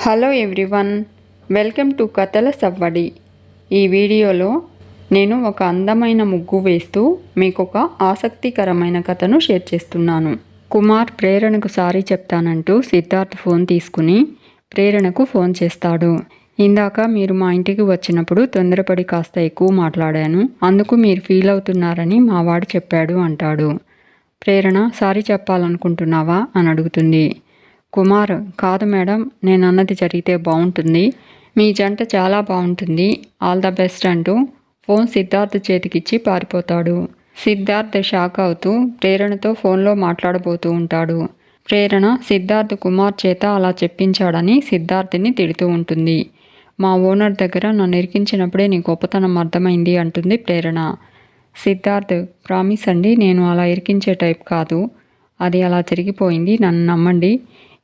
Hello everyone, welcome to కథల సవ్వడి. ఈ వీడియోలో నేను ఒక అందమైన ముగ్గు వేస్తూ మీకు ఒక ఆసక్తికరమైన కథను షేర్ చేస్తున్నాను. కుమార్ ప్రేరణకు సారీ చెప్తానంటూ సిద్ధార్థ్ ఫోన్ తీసుకుని ప్రేరణకు ఫోన్ చేస్తాడు. ఇందాక మీరు మా ఇంటికి వచ్చినప్పుడు తొందరపడి కాస్త ఎక్కువ మాట్లాడాను, అందుకు మీరు ఫీల్ అవుతున్నారని మా వాడు చెప్పాడు అంటాడు. ప్రేరణ సారీ చెప్పాలనుకుంటున్నావా అని అడుగుతుంది. కుమార్, కాదు మేడం, నేను అన్నది జరిగితే బాగుంటుంది, మీ జంట చాలా బాగుంటుంది, ఆల్ ద బెస్ట్ అంటూ ఫోన్ సిద్ధార్థ్ చేతికిచ్చి పారిపోతాడు. సిద్ధార్థ్ షాక్ అవుతూ ప్రేరణతో ఫోన్లో మాట్లాడబోతూ ఉంటాడు. ప్రేరణ సిద్ధార్థ్ కుమార్ చేత అలా చెప్పించాడని సిద్ధార్థ్ని తిడుతూ ఉంటుంది. మా ఓనర్ దగ్గర నన్ను ఇరికించినప్పుడే నీ గొప్పతనం అర్థమైంది అంటుంది ప్రేరణ. సిద్ధార్థ్, ప్రామిస్ అండి, నేను అలా ఇరికించే టైప్ కాదు, అది అలా జరిగిపోయింది, నన్ను నమ్మండి,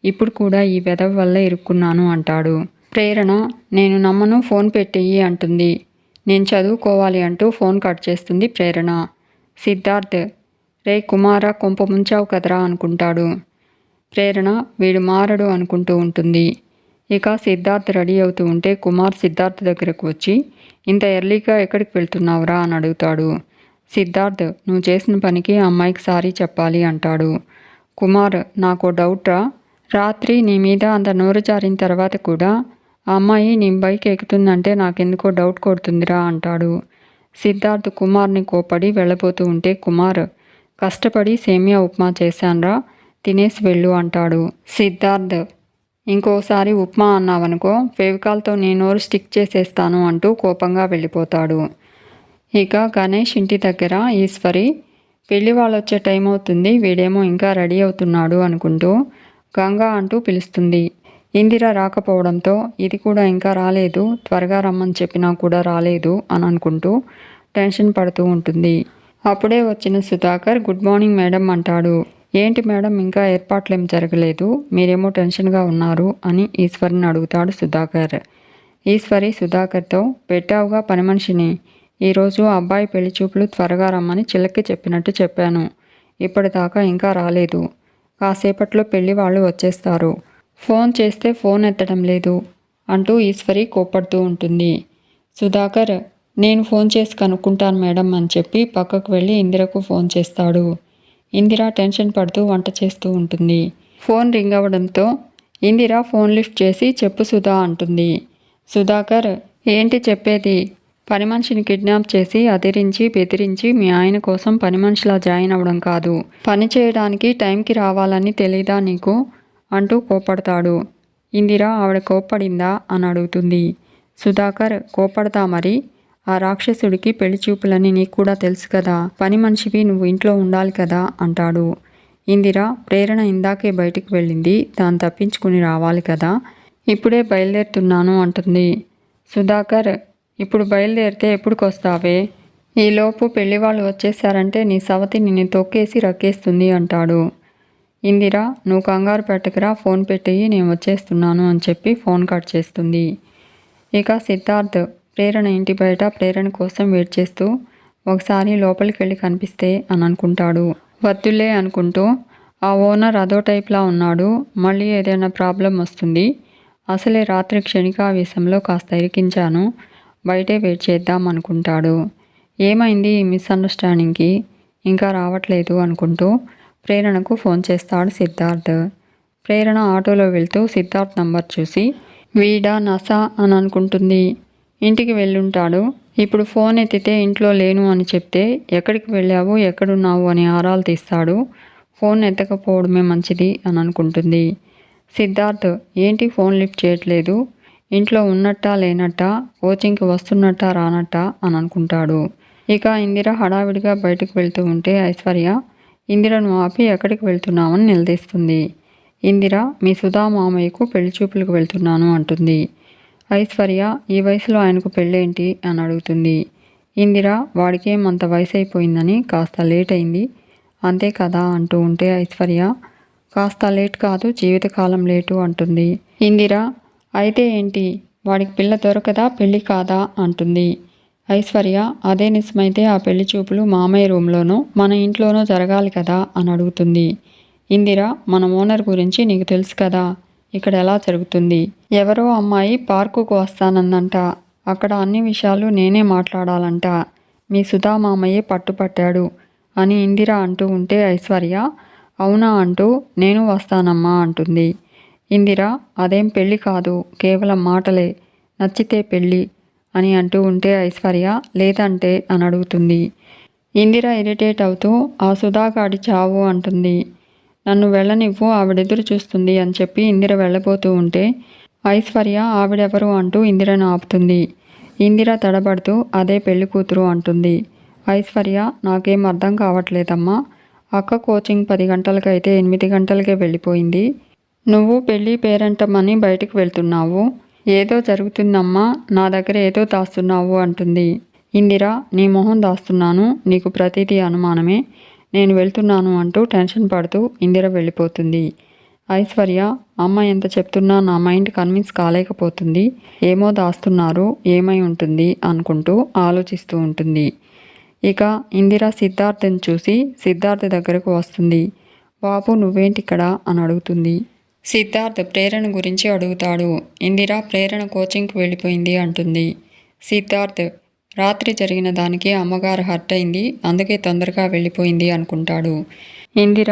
ఇప్పుడు కూడా ఈ వెధవ వల్ల ఇరుక్కున్నాను అంటాడు. ప్రేరణ, నేను నమ్మను, ఫోన్ పెట్టేయి అంటుంది. నేను చదువుకోవాలి అంటూ ఫోన్ కట్ చేస్తుంది ప్రేరణ. సిద్ధార్థ్, రే కుమారా, కొంప ముంచావు కదరా అనుకుంటాడు. ప్రేరణ, వీడు మారడు అనుకుంటూ ఉంటుంది. ఇక సిద్ధార్థ్ రెడీ అవుతూ ఉంటే కుమార్ సిద్ధార్థ్ దగ్గరకు వచ్చి, ఇంత ఎర్లీగా ఎక్కడికి వెళ్తున్నావురా అని అడుగుతాడు. సిద్ధార్థ్, నువ్వు చేసిన పనికి ఆ అమ్మాయికి సారీ చెప్పాలి అంటాడు. కుమార్, నాకు డౌట్ రా, రాత్రి నీ మీద అంత నోరు జారిన తర్వాత కూడా ఆ అమ్మాయి నీ బైక్ ఎక్కుతుందంటే నాకెందుకో డౌట్ కొడుతుందిరా అంటాడు. సిద్ధార్థ్ కుమార్ని కోపడి వెళ్ళబోతూ ఉంటే కుమార్, కష్టపడి సేమియా ఉప్మా చేశాన్రా, తినేసి వెళ్ళు అంటాడు. సిద్ధార్థ్, ఇంకోసారి ఉప్మా అన్నావనుకో ఫెవికాల్తో నీ నోరు స్టిక్ చేసేస్తాను అంటూ కోపంగా వెళ్ళిపోతాడు. ఇక గణేష్ ఇంటి దగ్గర ఈశ్వరి, పెళ్లి వాళ్ళు వచ్చే టైం అవుతుంది, వీడేమో ఇంకా రెడీ అవుతున్నాడు అనుకుంటూ గంగా అంటూ పిలుస్తుంది. ఇందిర రాకపోవడంతో ఇది కూడా ఇంకా రాలేదు, త్వరగా రమ్మని చెప్పినా కూడా రాలేదు అని అనుకుంటూ టెన్షన్ పడుతూ ఉంటుంది. అప్పుడే వచ్చిన సుధాకర్, గుడ్ మార్నింగ్ మేడం అంటాడు. ఏంటి మేడం, ఇంకా ఏర్పాట్లేం జరగలేదు, మీరేమో టెన్షన్గా ఉన్నారు అని ఈశ్వరిని అడుగుతాడు సుధాకర్. ఈశ్వరి సుధాకర్తో, పెట్టావుగా పని మనిషిని, ఈరోజు అబ్బాయి పెళ్లి చూపులు త్వరగా రమ్మని చిలక్కి చెప్పినట్టు చెప్పాను, ఇప్పటిదాకా ఇంకా రాలేదు, కాసేపట్లో పెళ్లి వాళ్ళు వచ్చేస్తారు, ఫోన్ చేస్తే ఫోన్ ఎత్తడం లేదు అంటూ ఈశ్వరి కోప్పడుతూ ఉంటుంది. సుధాకర్, నేను ఫోన్ చేసి కనుక్కుంటాను మేడం అని చెప్పి పక్కకు వెళ్ళి ఇందిరకు ఫోన్ చేస్తాడు. ఇందిర టెన్షన్ పడుతూ వంట చేస్తూ ఉంటుంది. ఫోన్ రింగ్ అవ్వడంతో ఇందిర ఫోన్ లిఫ్ట్ చేసి చెప్పు సుధా అంటుంది. సుధాకర్, ఏంటి చెప్పేది, పని మనిషిని కిడ్నాప్ చేసి అదిరించి బెదిరించి మీ ఆయన కోసం పని మనిషిలా జాయిన్ అవ్వడం కాదు, పని చేయడానికి టైంకి రావాలని తెలీదా నీకు అంటూ కోపడతాడు. ఇందిర, ఆవిడ కోప్పడిందా అని అడుగుతుంది. సుధాకర్, కోపడతా మరి, ఆ రాక్షసుడికి పెళ్లి చూపులని నీకు కూడా తెలుసు కదా, పని మనిషివి నువ్వు ఇంట్లో ఉండాలి కదా అంటాడు. ఇందిర, ప్రేరణ ఇందాకే బయటికి వెళ్ళింది, దాన్ని తప్పించుకుని రావాలి కదా, ఇప్పుడే బయలుదేరుతున్నాను అంటుంది. సుధాకర్, ఇప్పుడు బయలుదేరితే ఎప్పుడుకొస్తావే, ఈలోపు పెళ్లి వాళ్ళు వచ్చేసారంటే నీ సవతి నిన్ను తొక్కేసి రక్కేస్తుంది అంటాడు. ఇందిర, నువ్వు కంగారు పెట్టకురా, ఫోన్ పెట్టేయి, నేను వచ్చేస్తున్నాను అని చెప్పి ఫోన్ కట్ చేస్తుంది. ఇక సిద్ధార్థ్ ప్రేరణ ఇంటి బయట ప్రేరణ కోసం వెయిట్ చేస్తూ ఒకసారి లోపలికి వెళ్ళి కనిపిస్తే అని అనుకుంటాడు. వద్దులే అనుకుంటూ, ఆ ఓనర్ అదో టైప్లా ఉన్నాడు, మళ్ళీ ఏదైనా ప్రాబ్లం వస్తుంది, అసలే రాత్రి క్షణికావేశంలో కాస్త ఇరికించాను, బయటే వెయిట్ చేద్దాం అనుకుంటాడు. ఏమైంది ఈ మిస్అండర్స్టాండింగ్కి, ఇంకా రావట్లేదు అనుకుంటూ ప్రేరణకు ఫోన్ చేస్తాడు సిద్ధార్థ్. ప్రేరణ ఆటోలో వెళ్తూ సిద్ధార్థ్ నంబర్ చూసి వీడా నసా అని అనుకుంటుంది. ఇంటికి వెళ్ళుంటాడు, ఇప్పుడు ఫోన్ ఎత్తితే ఇంట్లో లేను అని చెప్తే ఎక్కడికి వెళ్ళావు ఎక్కడున్నావు అని ఆరాలు తీస్తాడు, ఫోన్ ఎత్తకపోవడమే మంచిది అని అనుకుంటుంది. సిద్ధార్థ్, ఏంటి ఫోన్ లిఫ్ట్ చేయట్లేదు, ఇంట్లో ఉన్నట్టా లేనట్టా, కోచింగ్కి వస్తున్నట్టా రానట్టా అని అనుకుంటాడు. ఇక ఇందిర హడావిడిగా బయటకు వెళ్తూ ఉంటే ఐశ్వర్య ఇందిరను ఆపి ఎక్కడికి వెళ్తున్నామని నిలదీస్తుంది. ఇందిర, మీ సుధా మామయ్యకు పెళ్లి చూపులకు వెళ్తున్నాను అంటుంది. ఐశ్వర్య, ఈ వయసులో ఆయనకు పెళ్ళేంటి అని అడుగుతుంది. ఇందిర, వాడికేం అంత వయసు అయిపోయిందని కాస్త లేట్ అయింది అంతే కదా అంటూ ఉంటే ఐశ్వర్య, కాస్త లేట్ కాదు, జీవితకాలం లేటు అంటుంది. ఇందిర, అయితే ఏంటి, వాడికి పిల్ల దొరకదా, పెళ్ళి కాదా అంటుంది. ఐశ్వర్య, అదే నిజమైతే ఆ పెళ్లి చూపులు మామయ్య రూమ్లోనో మన ఇంట్లోనో జరగాలి కదా అని అడుగుతుంది. ఇందిర, మన ఓనర్ గురించి నీకు తెలుసు కదా, ఇక్కడ ఎలా జరుగుతుంది? ఎవరో అమ్మాయి పార్కుకు వస్తానందంట. అక్కడ అన్ని విషయాలు నేనే మాట్లాడాలంట. మీ సుధా మామయ్యే పట్టుపట్టాడు అని ఇందిర అంటూ ఉంటే ఐశ్వర్య అవునా అంటూ నేను వస్తానమ్మా అంటుంది. ఇందిర అదేం పెళ్ళి కాదు, కేవలం మాటలే, నచ్చితే పెళ్ళి అని అంటూ ఉంటే ఐశ్వర్య లేదంటే అని అడుగుతుంది. ఇందిర ఇరిటేట్ అవుతూ ఆ సుధాగాడి చావు అంటుంది. నన్ను వెళ్ళనివ్వు, ఆవిడెదురు చూస్తుంది అని చెప్పి ఇందిర వెళ్ళబోతూ ఉంటే ఐశ్వర్య ఆవిడెవరు అంటూ ఇందిరను ఆపుతుంది. ఇందిర తడబడుతూ అదే పెళ్లి కూతురు అంటుంది. ఐశ్వర్య నాకేం అర్థం కావట్లేదమ్మా. అక్క కోచింగ్ 10 గంటలకైతే 8 గంటలకే వెళ్ళిపోయింది. నువ్వు పెళ్ళి పేరంటమని బయటికి వెళ్తున్నావు. ఏదో జరుగుతుందమ్మా, నా దగ్గర ఏదో దాస్తున్నావు అంటుంది. ఇందిర నీ మొహం దాస్తున్నాను, నీకు ప్రతిదీ అనుమానమే, నేను వెళ్తున్నాను అంటూ టెన్షన్ పడుతూ ఇందిర వెళ్ళిపోతుంది. ఐశ్వర్య అమ్మ ఎంత చెప్తున్నా నా మైండ్ కన్విన్స్ కాలేకపోతుంది. ఏమో దాస్తున్నారు, ఏమై ఉంటుంది అనుకుంటూ ఆలోచిస్తూ ఉంటుంది. ఇక ఇందిర సిద్ధార్థని చూసి సిద్ధార్థ దగ్గరకు వస్తుంది. బాబు నువ్వేంటిక్కడ అని అడుగుతుంది. సిద్ధార్థ్ ప్రేరణ గురించి అడుగుతాడు. ఇందిర ప్రేరణ కోచింగ్కి వెళ్ళిపోయింది అంటుంది. సిద్ధార్థ్ రాత్రి జరిగిన దానికి అమ్మగారు హర్ట్ అయింది, అందుకే తొందరగా వెళ్ళిపోయింది అనుకుంటాడు. ఇందిర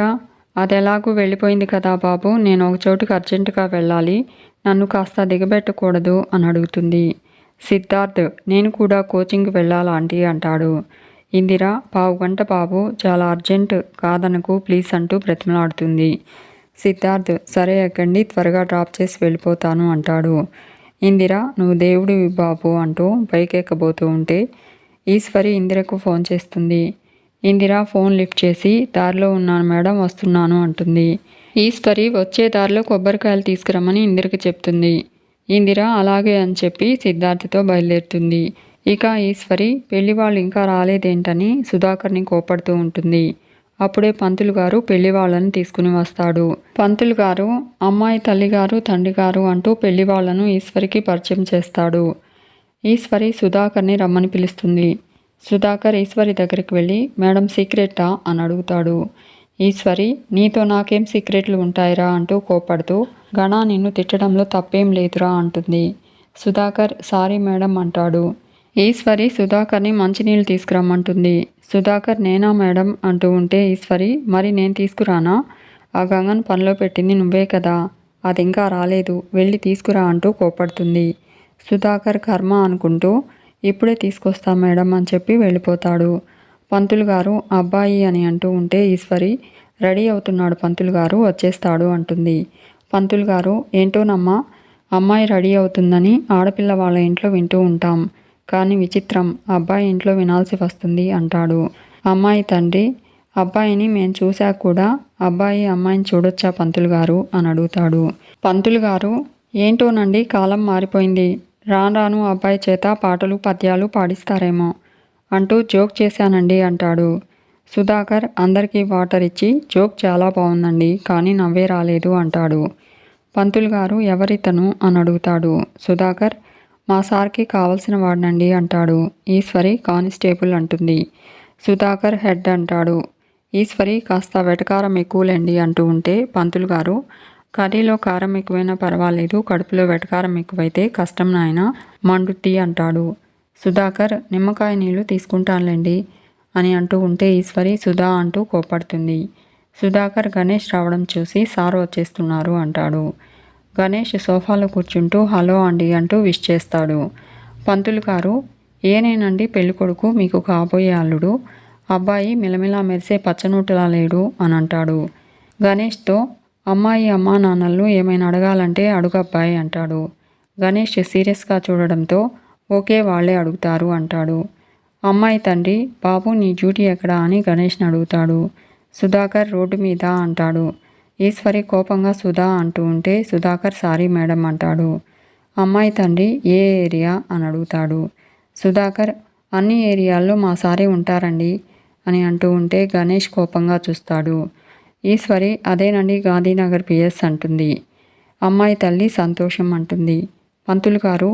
అదెలాగూ వెళ్ళిపోయింది కదా బాబు, నేను ఒక చోటుకు అర్జెంటుగా వెళ్ళాలి, నన్ను కాస్త దిగబెట్టకూడదు అని అడుగుతుంది. సిద్ధార్థ్ నేను కూడా కోచింగ్కి వెళ్ళాలా ఆంటీ అంటాడు. ఇందిర పావుగంట బాబు, చాలా అర్జెంట్, కాదనకు ప్లీజ్ అంటూ బ్రతిమలాడుతుంది. సిద్ధార్థ్ సరే ఎక్కండి, త్వరగా డ్రాప్ చేసి వెళ్ళిపోతాను అంటాడు. ఇందిర నువ్వు దేవుడివి బాబు అంటూ పైకెక్కబోతూ ఉంటే ఈశ్వరి ఇందిరకు ఫోన్ చేస్తుంది. ఇందిర ఫోన్ లిఫ్ట్ చేసి దారిలో ఉన్నాను మేడం, వస్తున్నాను అంటుంది. ఈశ్వరి వచ్చే దారిలో కొబ్బరికాయలు తీసుకురమ్మని ఇందిరకి చెప్తుంది. ఇందిర అలాగే అని చెప్పి సిద్ధార్థతో బయలుదేరుతుంది. ఇక ఈశ్వరి పెళ్లి వాళ్ళు ఇంకా రాలేదేంటని సుధాకర్ని కోపడుతూ ఉంటుంది. అప్పుడే పంతులు గారు పెళ్లి వాళ్ళని తీసుకుని వస్తాడు. పంతులు గారు అమ్మాయి తల్లిగారు తండ్రిగారు అంటూ పెళ్లి వాళ్లను ఈశ్వరికి పరిచయం చేస్తాడు. ఈశ్వరి సుధాకర్ని రమ్మని పిలుస్తుంది. సుధాకర్ ఈశ్వరి దగ్గరికి వెళ్ళి మేడం సీక్రెటా అని అడుగుతాడు. ఈశ్వరి నీతో నాకేం సీక్రెట్లు ఉంటాయిరా అంటూ కోపడుతూ గణ నిన్ను తిట్టడంలో తప్పేం లేదురా అంటుంది. సుధాకర్ సారీ మేడం అంటాడు. ఈశ్వరి సుధాకర్ని మంచినీళ్ళు తీసుకురమ్మంటుంది. సుధాకర్ నేనా మేడం అంటూ ఉంటే ఈశ్వరి మరి నేను తీసుకురానా, ఆ గంగను పనిలో పెట్టింది నువ్వే కదా, అది ఇంకా రాలేదు, వెళ్ళి తీసుకురా అంటూ కోపడుతుంది. సుధాకర్ కర్మ అనుకుంటూ ఇప్పుడే తీసుకొస్తా మేడం అని చెప్పి వెళ్ళిపోతాడు. పంతులు గారు అబ్బాయి అని అంటూ ఉంటే ఈశ్వరి రెడీ అవుతున్నాడు పంతులు గారు, వచ్చేస్తాడు అంటుంది. పంతులు గారు ఏంటోనమ్మా, అమ్మాయి రెడీ అవుతుందని ఆడపిల్ల వాళ్ళ ఇంట్లో వింటూ ఉంటాం, కానీ విచిత్రం అబ్బాయి ఇంట్లో వినాల్సి వస్తుంది అంటాడు. అమ్మాయి తండ్రి అబ్బాయిని మేము చూశాక కూడా అబ్బాయి అమ్మాయిని చూడొచ్చా పంతులు గారు అని అడుగుతాడు. పంతులు గారు ఏంటోనండి కాలం మారిపోయింది, రాను రాను అబ్బాయి చేత పాటలు పద్యాలు పాడిస్తారేమో అంటూ జోక్ చేశానండి అంటాడు. సుధాకర్ అందరికీ వాటర్ ఇచ్చి జోక్ చాలా బాగుందండి కానీ నవ్వే రాలేదు అంటాడు. పంతులు గారు ఎవరితను అని అడుగుతాడు. సుధాకర్ మా సార్కి కావలసిన వాడినండి అంటాడు. ఈశ్వరి కానిస్టేబుల్ అంటుంది. సుధాకర్ హెడ్ అంటాడు. ఈశ్వరి కాస్త వెటకారం ఎక్కువలేండి అంటూ ఉంటే పంతులు గారు కర్రీలో కారం ఎక్కువైనా పర్వాలేదు, కడుపులో వెటకారం ఎక్కువైతే కష్టం నాయన మండుద్ది అంటాడు. సుధాకర్ నిమ్మకాయ నీళ్లు తీసుకుంటానులేండి అని అంటూ ఉంటే ఈశ్వరి సుధా అంటూ కోపడుతుంది. సుధాకర్ గణేష్ రావడం చూసి సార్ వచ్చేస్తున్నారు అంటాడు. గణేష్ సోఫాలో కూర్చుంటూ హలో అండి అంటూ విష్ చేస్తాడు. పంతులు గారు ఏనేనండి పెళ్ళికొడుకు, మీకు కాబోయే అల్లుడు, అబ్బాయి మిలమిలా మెరిసే పచ్చనూటలా లేడు అని అంటాడు. గణేష్తో అమ్మాయి అమ్మా నాన్నలను ఏమైనా అడగాలంటే అడుగబ్బాయి అంటాడు. గణేష్ సీరియస్గా చూడడంతో ఓకే వాళ్ళే అడుగుతారు అంటాడు. అమ్మాయి తండ్రి బాబు నీ డ్యూటీ ఎక్కడా అని గణేష్ని అడుగుతాడు. సుధాకర్ రోడ్డు మీద అంటాడు. ఈశ్వరి కోపంగా సుధా అంటూ ఉంటే సుధాకర్ సారీ మేడం అంటాడు. అమ్మాయి తండ్రి ఏ ఏరియా అని అడుగుతాడు. సుధాకర్ అన్ని ఏరియాల్లో మా సారే ఉంటారండి అని అంటూ ఉంటే గణేష్ కోపంగా చూస్తాడు. ఈశ్వరి అదేనండి గాంధీనగర్ పిఎస్ అంటుంది. అమ్మాయి తల్లి సంతోషం అంటుంది. పంతులు గారు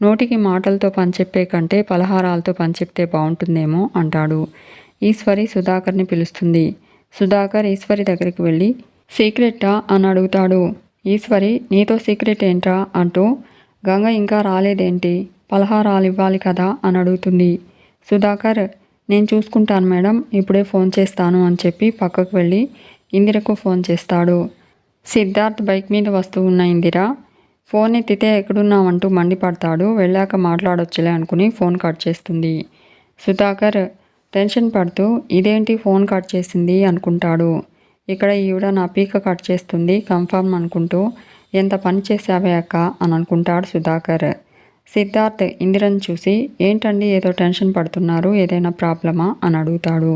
నోటికి మాటలతో పనిచెప్పే కంటే పలహారాలతో పనిచెప్తే బాగుంటుందేమో అంటాడు. ఈశ్వరి సుధాకర్ని పిలుస్తుంది. సుధాకర్ ఈశ్వరి దగ్గరికి వెళ్ళి సీక్రెటా అని అడుగుతాడు. ఈశ్వరి నీతో సీక్రెట్ ఏంట్రా అంటూ గంగ ఇంకా రాలేదేంటి, పలహారాలు ఇవ్వాలి కదా అని అడుగుతుంది. సుధాకర్ నేను చూసుకుంటాను మేడం, ఇప్పుడే ఫోన్ చేస్తాను అని చెప్పి పక్కకు వెళ్ళి ఇందిరకు ఫోన్ చేస్తాడు. సిద్ధార్థ్ బైక్ మీద వస్తూ ఉన్న ఇందిర ఫోన్ ఎత్తితే ఎక్కడున్నావంటూ మండిపడతాడు. వెళ్ళాక మాట్లాడొచ్చులే అనుకుని ఫోన్ కట్ చేస్తుంది. సుధాకర్ టెన్షన్ పడుతూ ఇదేంటి ఫోన్ కట్ చేసింది అనుకుంటాడు. ఇక్కడ ఈవిడ నా పీక కట్ చేస్తుంది కన్ఫర్మ్ అనుకుంటూ ఎంత పని చేసావే అక్క అని అనుకుంటాడు సుధాకర్. సిద్ధార్థ్ ఇందిరను చూసి ఏంటండి ఏదో టెన్షన్ పడుతున్నారు, ఏదైనా ప్రాబ్లమా అని అడుగుతాడు.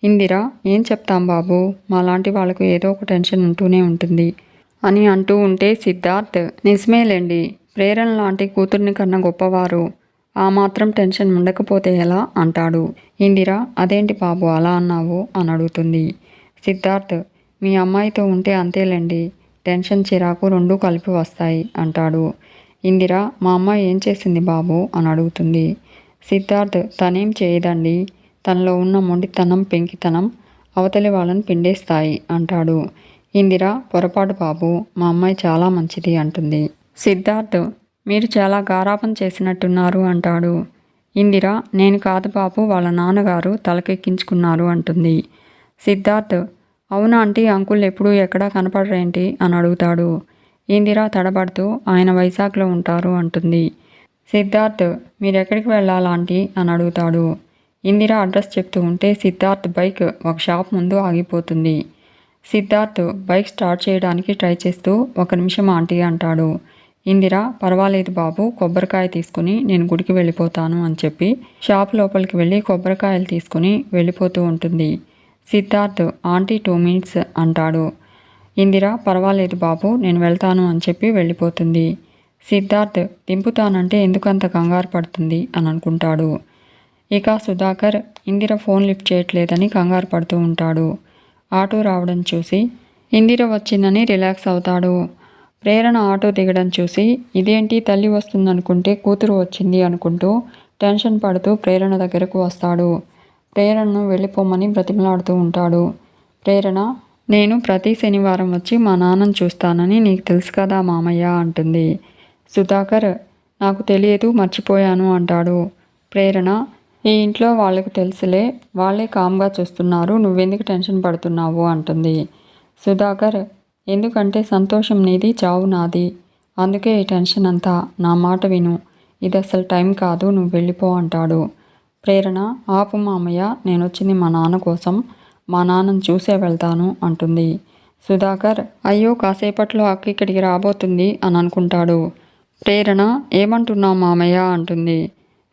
ఇందిర ఏం చెప్తాం బాబు, మాలాంటి వాళ్ళకు ఏదో ఒక టెన్షన్ ఉంటూనే ఉంటుంది అని అంటూ ఉంటే సిద్ధార్థ్ నిజమేలేండి, ప్రేరణ లాంటి కూతుర్ని కన్నా గొప్పవారు ఆ మాత్రం టెన్షన్ ఉండకపోతే ఎలా అంటాడు. ఇందిర అదేంటి బాబు అలా అన్నావు అని అడుగుతుంది. సిద్ధార్థ్ మీ అమ్మాయితో ఉంటే అంతేలేండి, టెన్షన్ చిరాకు రెండూ కలిపి వస్తాయి అంటాడు. ఇందిర మా అమ్మాయి ఏం చేసింది బాబు అని అడుగుతుంది. సిద్ధార్థ్ తనేం చేయదండి, తనలో ఉన్న మొండితనం పెంకితనం అవతలి వాళ్ళని పిండేస్తాయి అంటాడు. ఇందిర పొరపాటు బాబు, మా అమ్మాయి చాలా మంచిది అంటుంది. సిద్ధార్థ్ మీరు చాలా గారాబం చేసినట్టున్నారు అంటాడు. ఇందిర నేను కాదు బాబు, వాళ్ళ నాన్నగారు తలకెక్కించుకున్నారు అంటుంది. సిద్ధార్థ్ అవునా ఆంటీ, అంకుల్ ఎప్పుడూ ఎక్కడా కనపడరేంటి అని అడుగుతాడు. ఇందిర తడబడుతూ ఆయన వైజాగ్లో ఉంటారు అంటుంది. సిద్ధార్థ్ మీరెక్కడికి వెళ్ళాలా ఆంటీ అని అడుగుతాడు. ఇందిర అడ్రస్ చెప్తూ ఉంటే సిద్ధార్థ్ బైక్ ఒక షాప్ ముందు ఆగిపోతుంది. సిద్ధార్థ్ బైక్ స్టార్ట్ చేయడానికి ట్రై చేస్తూ ఒక నిమిషం ఆంటీ అంటాడు. ఇందిర పర్వాలేదు బాబు, కొబ్బరికాయ తీసుకుని నేను గుడికి వెళ్ళిపోతాను అని చెప్పి షాప్ లోపలికి వెళ్ళి కొబ్బరికాయలు తీసుకుని వెళ్ళిపోతూ ఉంటుంది. సిద్ధార్థ్ ఆంటీ 2 minutes అంటాడు. ఇందిర పర్వాలేదు బాబు నేను వెళ్తాను అని చెప్పి వెళ్ళిపోతుంది. సిద్ధార్థ్ దింపుతానంటే ఎందుకంత కంగారు పడుతుంది అని అనుకుంటాడు. ఇక సుధాకర్ ఇందిర ఫోన్ లిఫ్ట్ చేయట్లేదని కంగారు పడుతూ ఉంటాడు. ఆటో రావడం చూసి ఇందిర వచ్చిందని రిలాక్స్ అవుతాడు. ప్రేరణ ఆటో దిగడం చూసి ఇదేంటి తల్లి వస్తుందనుకుంటే కూతురు వచ్చింది అనుకుంటూ టెన్షన్ పడుతూ ప్రేరణ దగ్గరకు వస్తాడు. ప్రేరణను వెళ్ళిపోమని బ్రతిమలాడుతూ ఉంటాడు. ప్రేరణ నేను ప్రతి శనివారం వచ్చి మా నాన్నను చూస్తానని నీకు తెలుసు కదా మామయ్య అంటుంది. సుధాకర్ నాకు తెలియదు మర్చిపోయాను అంటాడు. ప్రేరణ ఈ ఇంట్లో వాళ్ళకు తెలుసులే, వాళ్ళే కామ్గా చూస్తున్నారు, నువ్వెందుకు టెన్షన్ పడుతున్నావు అంటుంది. సుధాకర్ ఎందుకంటే సంతోషం నీది, చావు నాది, అందుకే ఈ టెన్షన్ అంతా, నా మాట విను, ఇది అసలు టైం కాదు, నువ్వు వెళ్ళిపో అంటాడు. ప్రేరణ ఆపు మామయ్య, నేను వచ్చింది మా నాన్న కోసం, మా నాన్నను చూసే వెళ్తాను అంటుంది. సుధాకర్ అయ్యో కాసేపట్లో అక్క ఇక్కడికి రాబోతుంది అని అనుకుంటాడు. ప్రేరణ ఏమంటున్నావు మామయ్య అంటుంది.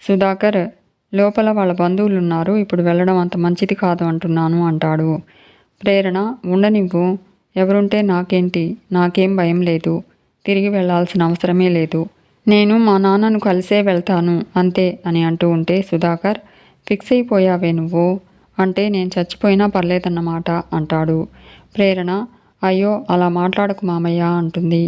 సుధాకర్ లోపల వాళ్ళ బంధువులు ఉన్నారు, ఇప్పుడు వెళ్ళడం అంత మంచిది కాదు అంటున్నాను అంటాడు. ప్రేరణ ఉండనివ్వు, ఎవరుంటే నాకేంటి, నాకేం భయం లేదు, తిరిగి వెళ్లాల్సిన అవసరమే లేదు, నేను మా నాన్నను కలిసే వెళ్తాను అంతే అని అంటూ ఉంటే సుధాకర్ ఫిక్స్ అయిపోయావే నువ్వు, అంటే నేను చచ్చిపోయినా పర్లేదన్నమాట అంటాడు. ప్రేరణ అయ్యో అలా మాట్లాడకు మామయ్య అంటుంది.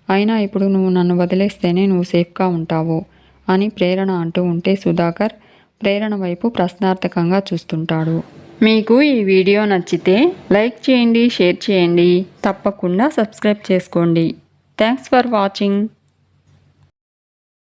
అయినా ఇప్పుడు నువ్వు నన్ను వదిలేస్తేనే నువ్వు సేఫ్గా ఉంటావు అని ప్రేరణ అంటూ ఉంటే సుధాకర్ ప్రేరణ వైపు ప్రశ్నార్థకంగా చూస్తుంటాడు. మీకు ఈ వీడియో నచ్చితే లైక్ చేయండి, షేర్ చేయండి, తప్పకుండా సబ్స్క్రైబ్ చేసుకోండి. Thanks for watching.